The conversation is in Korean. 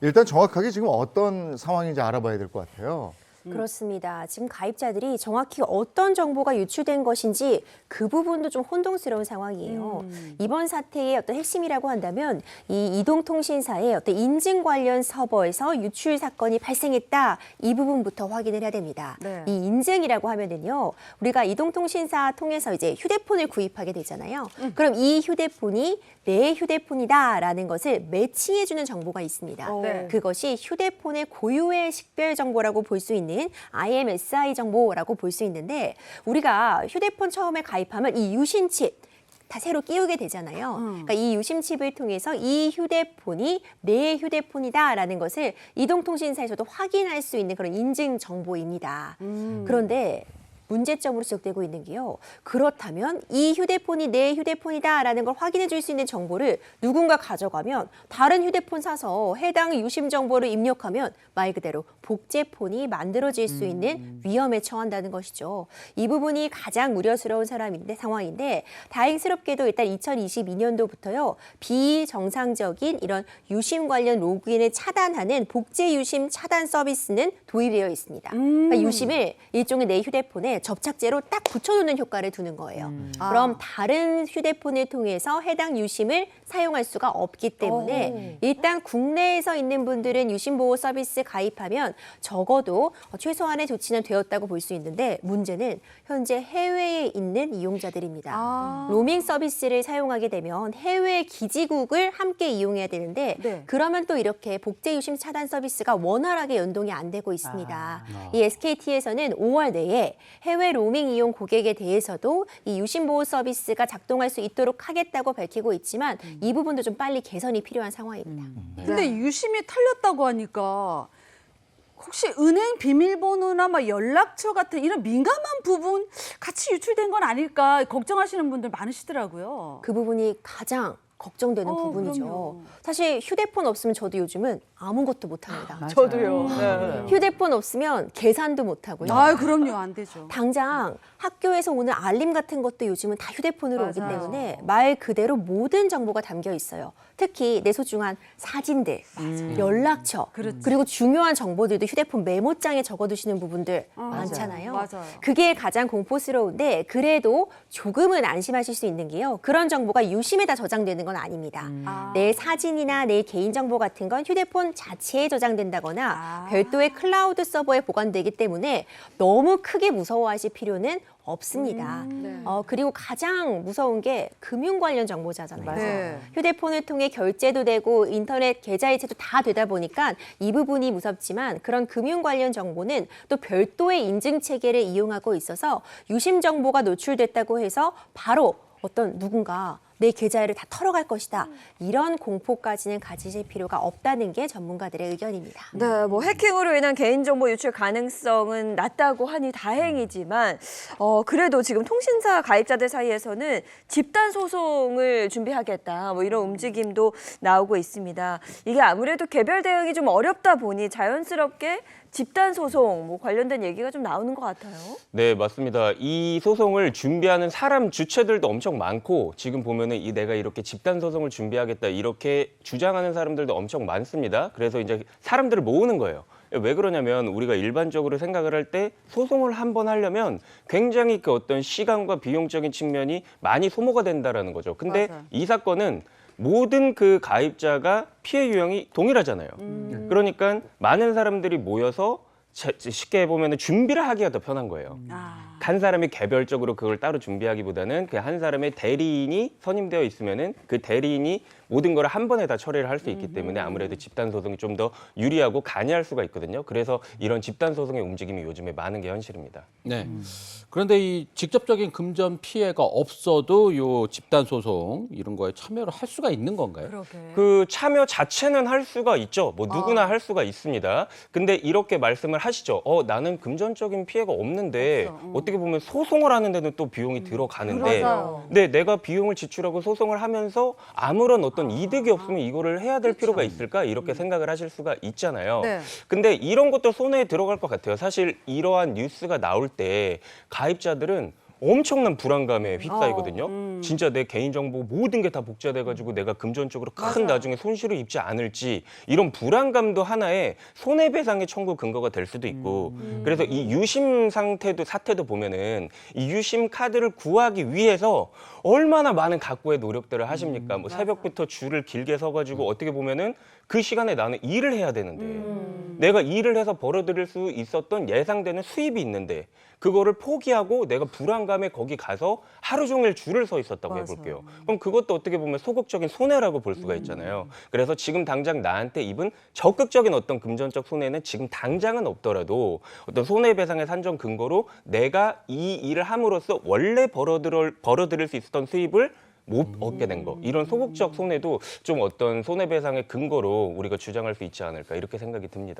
일단 정확하게 지금 어떤 상황인지 알아봐야 될 것 같아요. 그렇습니다. 지금 가입자들이 정확히 어떤 정보가 유출된 것인지 그 부분도 좀 혼동스러운 상황이에요. 이번 사태의 어떤 핵심이라고 한다면 이 이동통신사의 어떤 인증 관련 서버에서 유출 사건이 발생했다. 이 부분부터 확인을 해야 됩니다. 네. 이 인증이라고 하면은요. 우리가 이동통신사 통해서 이제 휴대폰을 구입하게 되잖아요. 그럼 이 휴대폰이 내 휴대폰이다라는 것을 매칭해주는 정보가 있습니다. 네. 그것이 휴대폰의 고유의 식별 정보라고 볼 수 있는 IMSI 정보라고 볼 수 있는데 우리가 휴대폰 처음에 가입하면 이 유심칩 다 새로 끼우게 되잖아요. 그러니까 이 유심칩을 통해서 이 휴대폰이 내 휴대폰이다라는 것을 이동통신사에서도 확인할 수 있는 그런 인증 정보입니다. 그런데 문제점으로 지적되고 있는 게요. 그렇다면 이 휴대폰이 내 휴대폰이다라는 걸 확인해 줄 수 있는 정보를 누군가 가져가면 다른 휴대폰 사서 해당 유심 정보를 입력하면 말 그대로 복제폰이 만들어질 수 있는 위험에 처한다는 것이죠. 이 부분이 가장 우려스러운 상황인데 다행스럽게도 일단 2022년도부터요. 비정상적인 이런 유심 관련 로그인을 차단하는 복제 유심 차단 서비스는 도입되어 있습니다. 그러니까 유심을 일종의 내 휴대폰에 접착제로 딱 붙여놓는 효과를 두는 거예요. 그럼 다른 휴대폰을 통해서 해당 유심을 사용할 수가 없기 때문에 일단 국내에서 있는 분들은 유심보호 서비스 가입하면 적어도 최소한의 조치는 되었다고 볼 수 있는데 문제는 현재 해외에 있는 이용자들입니다. 로밍 서비스를 사용하게 되면 해외 기지국을 함께 이용해야 되는데 네. 그러면 또 이렇게 복제 유심 차단 서비스가 원활하게 연동이 안 되고 있습니다. 이 SKT에서는 5월 내에 해외 로밍 이용 고객에 대해서도 이 유심 보호 서비스가 작동할 수 있도록 하겠다고 밝히고 있지만 이 부분도 좀 빨리 개선이 필요한 상황입니다. 근데 유심이 털렸다고 하니까 혹시 은행 비밀번호나 막 연락처 같은 이런 민감한 부분 같이 유출된 건 아닐까 걱정하시는 분들 많으시더라고요. 그 부분이 가장 걱정되는 부분이죠. 그럼요. 사실 휴대폰 없으면 저도 요즘은 아무것도 못합니다. 저도요. 휴대폰 없으면 계산도 못하고요. 아, 그럼요. 안 되죠. 당장 학교에서 오는 알림 같은 것도 요즘은 다 휴대폰으로 오기 맞아요. 때문에 말 그대로 모든 정보가 담겨 있어요. 특히 내 소중한 사진들, 연락처, 그리고 중요한 정보들도 휴대폰 메모장에 적어두시는 부분들 많잖아요. 맞아요. 그게 가장 공포스러운데 그래도 조금은 안심하실 수 있는 게요. 그런 정보가 유심에다 저장되는 건 아닙니다. 내 사진이나 내 개인정보 같은 건 휴대폰 자체에 저장된다거나 별도의 클라우드 서버에 보관되기 때문에 너무 크게 무서워하실 필요는 없습니다. 그리고 가장 무서운 게 금융 관련 정보자잖아요. 네. 휴대폰을 통해 결제도 되고 인터넷 계좌 이체도 다 되다 보니까 이 부분이 무섭지만 그런 금융 관련 정보는 또 별도의 인증 체계를 이용하고 있어서 유심 정보가 노출됐다고 해서 바로 어떤 누군가 내 계좌를 다 털어갈 것이다. 이런 공포까지는 가지실 필요가 없다는 게 전문가들의 의견입니다. 네, 뭐 해킹으로 인한 개인정보 유출 가능성은 낮다고 하니 다행이지만 그래도 지금 통신사 가입자들 사이에서는 집단 소송을 준비하겠다 뭐 이런 움직임도 나오고 있습니다. 이게 아무래도 개별 대응이 좀 어렵다 보니 자연스럽게 집단 소송 뭐 관련된 얘기가 좀 나오는 것 같아요. 네, 맞습니다. 이 소송을 준비하는 사람 주체들도 엄청 많고 지금 보면은 내가 이렇게 집단 소송을 준비하겠다 이렇게 주장하는 사람들도 엄청 많습니다. 그래서 이제 사람들을 모으는 거예요. 왜 그러냐면 우리가 일반적으로 생각을 할 때 소송을 한번 하려면 굉장히 그 어떤 시간과 비용적인 측면이 많이 소모가 된다라는 거죠. 근데 맞아요. 이 사건은 모든 그 가입자가 피해 유형이 동일하잖아요. 그러니까 많은 사람들이 모여서 쉽게 보면 준비를 하기가 더 편한 거예요. 한 사람이 개별적으로 그걸 따로 준비하기보다는 그 한 사람의 대리인이 선임되어 있으면은 그 대리인이 모든 걸 한 번에 다 처리를 할 수 있기 때문에 아무래도 집단 소송이 좀 더 유리하고 간이할 수가 있거든요. 그래서 이런 집단 소송의 움직임이 요즘에 많은 게 현실입니다. 네. 그런데 이 직접적인 금전 피해가 없어도 요 집단 소송 이런 거에 참여를 할 수가 있는 건가요? 그러게. 그 참여 자체는 할 수가 있죠. 뭐 누구나 할 수가 있습니다. 근데 이렇게 말씀을 하시죠. 나는 금전적인 피해가 없는데 어떻게 보면 소송을 하는 데는 또 비용이 들어가는데 맞아요. 근데 내가 비용을 지출하고 소송을 하면서 아무런 어떤 이득이 없으면 이거를 해야 될 필요가 있을까? 이렇게 생각을 하실 수가 있잖아요. 네. 근데 이런 것도 손에 들어갈 것 같아요. 사실 이러한 뉴스가 나올 때 가입자들은 엄청난 불안감에 휩싸이거든요. 진짜 내 개인정보 모든 게 다 복제돼가지고 내가 금전적으로 큰 나중에 손실을 입지 않을지 이런 불안감도 하나의 손해배상의 청구 근거가 될 수도 있고 그래서 이 유심 사태도 보면은 이 유심 카드를 구하기 위해서 얼마나 많은 각고의 노력들을 하십니까? 뭐 새벽부터 줄을 길게 서가지고 어떻게 보면은 그 시간에 나는 일을 해야 되는데 내가 일을 해서 벌어들일 수 있었던 예상되는 수입이 있는데 그거를 포기하고 내가 불안감에 거기 가서 하루 종일 줄을 서 있었다고 해볼게요. 그럼 그것도 어떻게 보면 소극적인 손해라고 볼 수가 있잖아요. 그래서 지금 당장 나한테 입은 적극적인 어떤 금전적 손해는 지금 당장은 없더라도 어떤 손해배상의 산정 근거로 내가 이 일을 함으로써 원래 벌어들일 수 있었던 수입을 못 얻게 된 거. 이런 소극적 손해도 좀 어떤 손해배상의 근거로 우리가 주장할 수 있지 않을까 이렇게 생각이 듭니다.